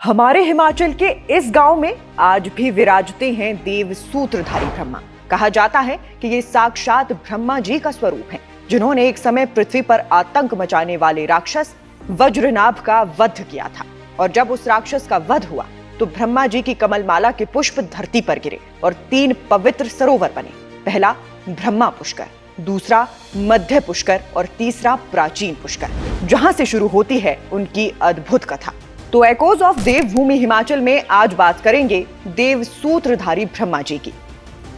हमारे हिमाचल के इस गांव में आज भी विराजते हैं देव सूत्रधारी ब्रह्मा। कहा जाता है कि ये साक्षात ब्रह्मा जी का स्वरूप हैं, जिन्होंने एक समय पृथ्वी पर आतंक मचाने वाले राक्षस वज्रनाभ का वध किया था। और जब उस राक्षस का वध हुआ तो ब्रह्मा जी की कमलमाला के पुष्प धरती पर गिरे और 3 पवित्र सरोवर बने। पहला ब्रह्मा पुष्कर, दूसरा मध्य पुष्कर और तीसरा प्राचीन पुष्कर, जहां से शुरू होती है उनकी अद्भुत कथा। तो एकोज ऑफ देवभूमि हिमाचल में आज बात करेंगे देव सूत्रधारी ब्रह्मा जी की।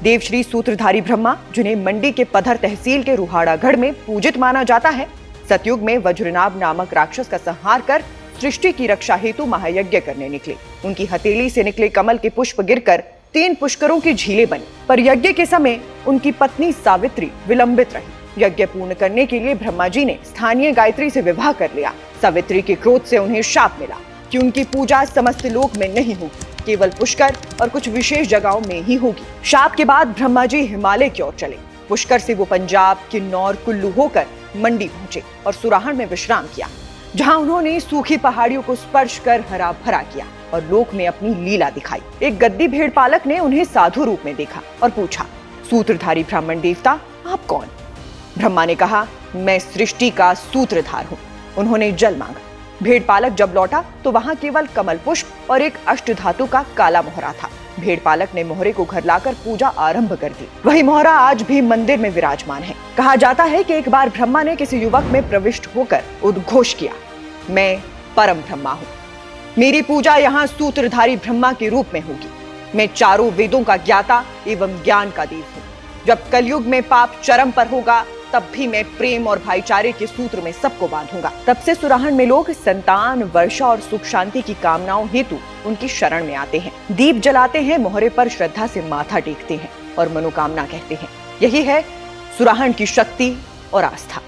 देव श्री सूत्रधारी ब्रह्मा, जिन्हें मंडी के पधर तहसील के रुहाड़ागढ़ में पूजित माना जाता है, सतयुग में वज्रनाभ नामक राक्षस का संहार कर सृष्टि की रक्षा हेतु महायज्ञ करने निकले। उनकी हथेली से निकले कमल के पुष्प गिरकर 3 पुष्करों की झीलें बनी। पर यज्ञ के समय उनकी पत्नी सावित्री विलंबित रही। यज्ञ पूर्ण करने के लिए ब्रह्मा जी ने स्थानीय गायत्री से विवाह कर लिया। सावित्री के क्रोध से उन्हें शाप मिला कि उनकी पूजा समस्त लोक में नहीं होगी, केवल पुष्कर और कुछ विशेष जगहों में ही होगी। शाप के बाद ब्रह्मा जी हिमालय की ओर चले। पुष्कर से वो पंजाब, किन्नौर, कुल्लू होकर मंडी पहुंचे और सुराहन में विश्राम किया, जहां उन्होंने सूखी पहाड़ियों को स्पर्श कर हरा भरा किया और लोक में अपनी लीला दिखाई। एक गद्दी भेड़ पालक ने उन्हें साधु रूप में देखा और पूछा, सूत्रधारी ब्राह्मण देवता, आप कौन? ब्रह्मा ने कहा, मैं सृष्टि का सूत्रधार हूँ। उन्होंने जल मांगा। भेड़ पालक जब लौटा तो वहां केवल कमल पुष्प और एक अष्टधातु का काला मोहरा था। भेड़ पालक ने मोहरे को घर लाकर पूजा आरंभ कर दी। वही मोहरा आज भी मंदिर में विराजमान है। कहा जाता है कि एक बार ब्रह्मा ने किसी युवक में प्रविष्ट होकर उद्घोष किया, मैं परम ब्रह्मा हूँ, मेरी पूजा यहाँ सूत्रधारी ब्रह्मा के रूप में होगी। मैं चारों वेदों का ज्ञाता एवं ज्ञान का देव हूँ। जब कलयुग में पाप चरम पर होगा, तब भी मैं प्रेम और भाईचारे के सूत्र में सबको बांधूंगा। तब से सुराहन में लोग संतान, वर्षा और सुख शांति की कामनाओं हेतु उनकी शरण में आते हैं। दीप जलाते हैं, मोहरे पर श्रद्धा से माथा टेकते हैं और मनोकामना कहते हैं। यही है सुराहन की शक्ति और आस्था।